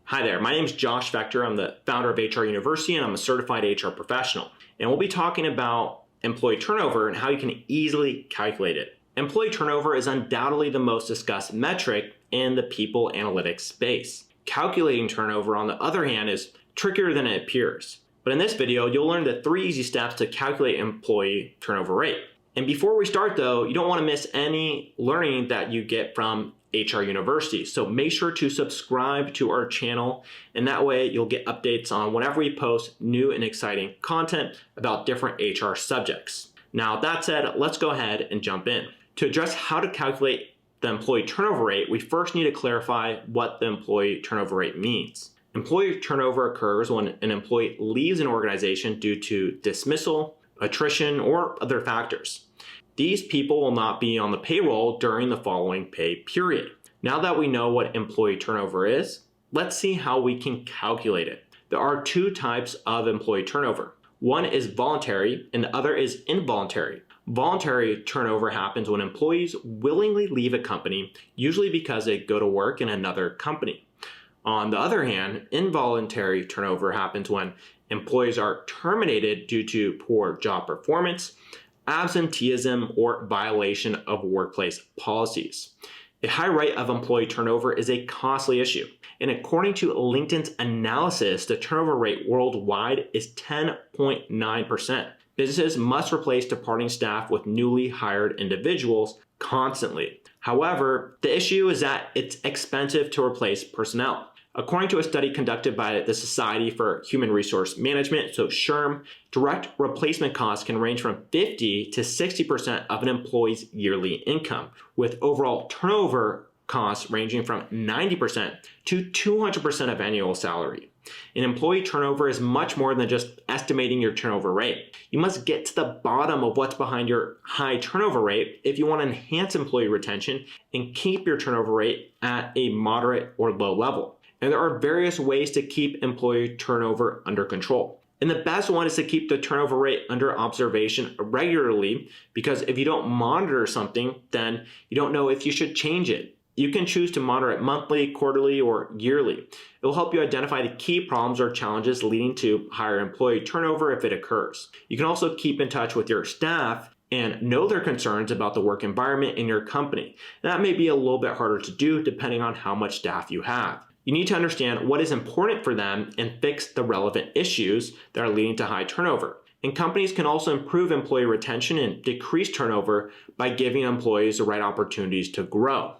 Hi there, my name is Josh Vector. I'm the founder of HR University and I'm a certified HR professional. And we'll be talking about employee turnover and how you can easily calculate it. Employee turnover is undoubtedly the most discussed metric in the people analytics space. Calculating turnover, on the other hand, is trickier than it appears. But in this video, you'll learn the 3 easy steps to calculate employee turnover rate. And before we start though, you don't want to miss any learning that you get from HR University. So make sure to subscribe to our channel, and that way you'll get updates on whenever we post new and exciting content about different HR subjects. Now that said, let's go ahead and jump in. To address how to calculate the employee turnover rate, we first need to clarify what the employee turnover rate means. Employee turnover occurs when an employee leaves an organization due to dismissal, attrition, or other factors. These people will not be on the payroll during the following pay period. Now that we know what employee turnover is, let's see how we can calculate it. There are 2 types of employee turnover. One is voluntary and the other is involuntary. Voluntary turnover happens when employees willingly leave a company, usually because they go to work in another company. On the other hand, involuntary turnover happens when employees are terminated due to poor job performance, absenteeism, or violation of workplace policies. A high rate of employee turnover is a costly issue, and according to LinkedIn's analysis, the turnover rate worldwide is 10.9%. Businesses must replace departing staff with newly hired individuals constantly. However, the issue is that it's expensive to replace personnel. According to a study conducted by the Society for Human Resource Management, so SHRM, direct replacement costs can range from 50 to 60% of an employee's yearly income, with overall turnover costs ranging from 90% to 200% of annual salary. And employee turnover is much more than just estimating your turnover rate. You must get to the bottom of what's behind your high turnover rate if you want to enhance employee retention and keep your turnover rate at a moderate or low level. And there are various ways to keep employee turnover under control. And the best one is to keep the turnover rate under observation regularly, because if you don't monitor something, then you don't know if you should change it. You can choose to monitor it monthly, quarterly, or yearly. It will help you identify the key problems or challenges leading to higher employee turnover if it occurs. You can also keep in touch with your staff and know their concerns about the work environment in your company. And that may be a little bit harder to do depending on how much staff you have. You need to understand what is important for them and fix the relevant issues that are leading to high turnover. And companies can also improve employee retention and decrease turnover by giving employees the right opportunities to grow.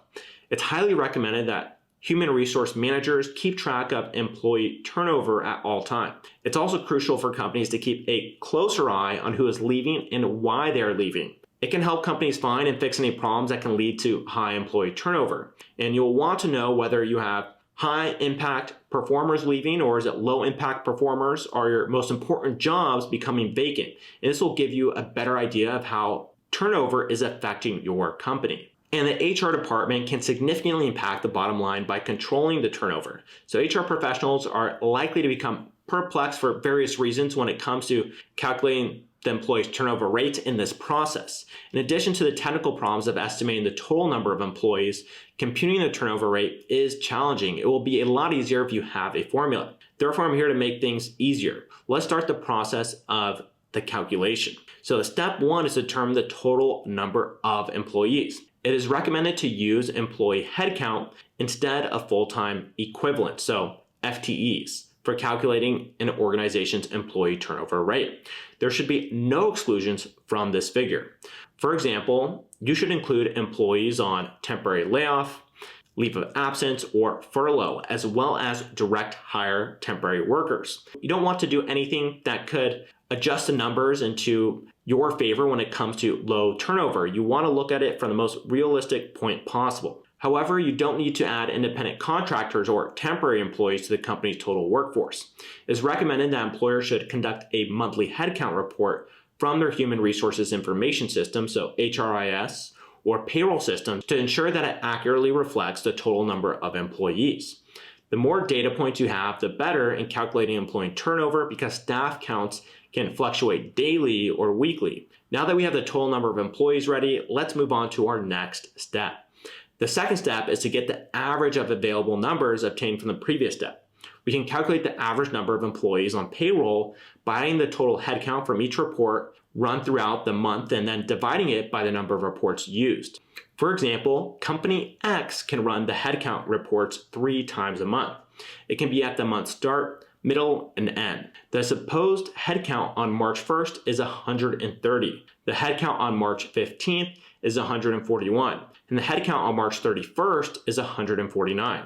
It's highly recommended that human resource managers keep track of employee turnover at all times. It's also crucial for companies to keep a closer eye on who is leaving and why they are leaving. It can help companies find and fix any problems that can lead to high employee turnover. And you'll want to know whether you have high impact performers leaving, or is it low impact performers? Are your most important jobs becoming vacant? And this will give you a better idea of how turnover is affecting your company. And the HR department can significantly impact the bottom line by controlling the turnover. So HR professionals are likely to become perplexed for various reasons when it comes to calculating the employee's turnover rate in this process. In addition to the technical problems of estimating the total number of employees, computing the turnover rate is challenging. It will be a lot easier if you have a formula. Therefore, I'm here to make things easier. Let's start the process of the calculation. So step 1 is to determine the total number of employees. It is recommended to use employee headcount instead of full-time equivalent, so FTEs, for calculating an organization's employee turnover rate. There should be no exclusions from this figure. For example, you should include employees on temporary layoff, leave of absence, or furlough, as well as direct hire temporary workers. You don't want to do anything that could adjust the numbers into your favor when it comes to low turnover. You want to look at it from the most realistic point possible. However, you don't need to add independent contractors or temporary employees to the company's total workforce. It is recommended that employers should conduct a monthly headcount report from their human resources information system, so HRIS, or payroll system, to ensure that it accurately reflects the total number of employees. The more data points you have, the better in calculating employee turnover, because staff counts can fluctuate daily or weekly. Now that we have the total number of employees ready, let's move on to our next step. The second step is to get the average of available numbers obtained from the previous step. We can calculate the average number of employees on payroll by adding the total headcount from each report run throughout the month and then dividing it by the number of reports used. For example, company X can run the headcount reports 3 times a month. It can be at the month start, middle, and end. The supposed headcount on March 1st is 130. The headcount on March 15th is 141. And the headcount on March 31st is 149.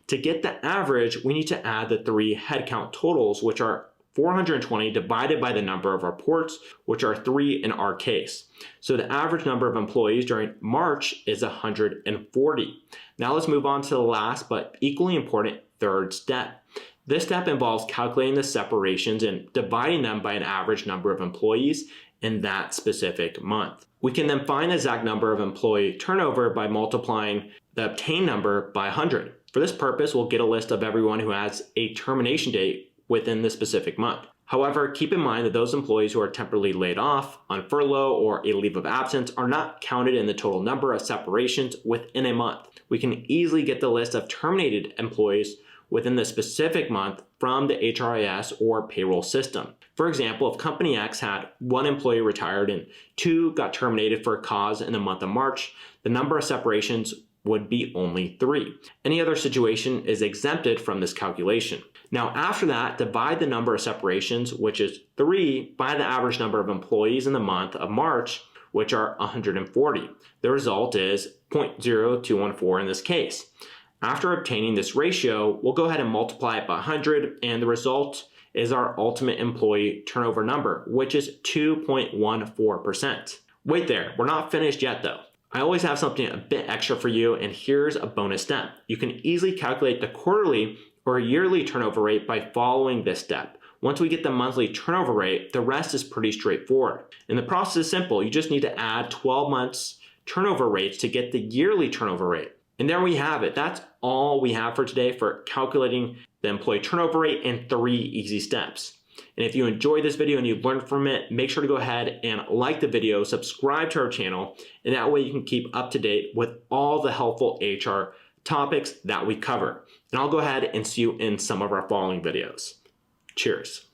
To get the average, we need to add the 3 headcount totals, which are 420 divided by the number of reports, which are 3 in our case. So the average number of employees during March is 140. Now let's move on to the last but equally important third step. This step involves calculating the separations and dividing them by an average number of employees in that specific month. We can then find the exact number of employee turnover by multiplying the obtained number by 100. For this purpose, we'll get a list of everyone who has a termination date within the specific month. However, keep in mind that those employees who are temporarily laid off, on furlough, or a leave of absence are not counted in the total number of separations within a month. We can easily get the list of terminated employees within the specific month from the HRIS or payroll system. For example, if Company X had 1 employee retired and 2 got terminated for a cause in the month of March, the number of separations would be only 3. Any other situation is exempted from this calculation. Now after that, divide the number of separations, which is 3, by the average number of employees in the month of March, which are 140. The result is 0.0214 in this case. After obtaining this ratio, we'll go ahead and multiply it by 100, and the result is our ultimate employee turnover number, which is 2.14%. Wait there, we're not finished yet though. I always have something a bit extra for you, and here's a bonus step. You can easily calculate the quarterly or yearly turnover rate by following this step. Once we get the monthly turnover rate, the rest is pretty straightforward. And the process is simple. You just need to add 12 months turnover rates to get the yearly turnover rate. And there we have it. That's all we have for today for calculating the employee turnover rate in 3 easy steps. And if you enjoyed this video and you learned from it, make sure to go ahead and like the video, subscribe to our channel, and that way you can keep up to date with all the helpful HR topics that we cover. And I'll go ahead and see you in some of our following videos. Cheers.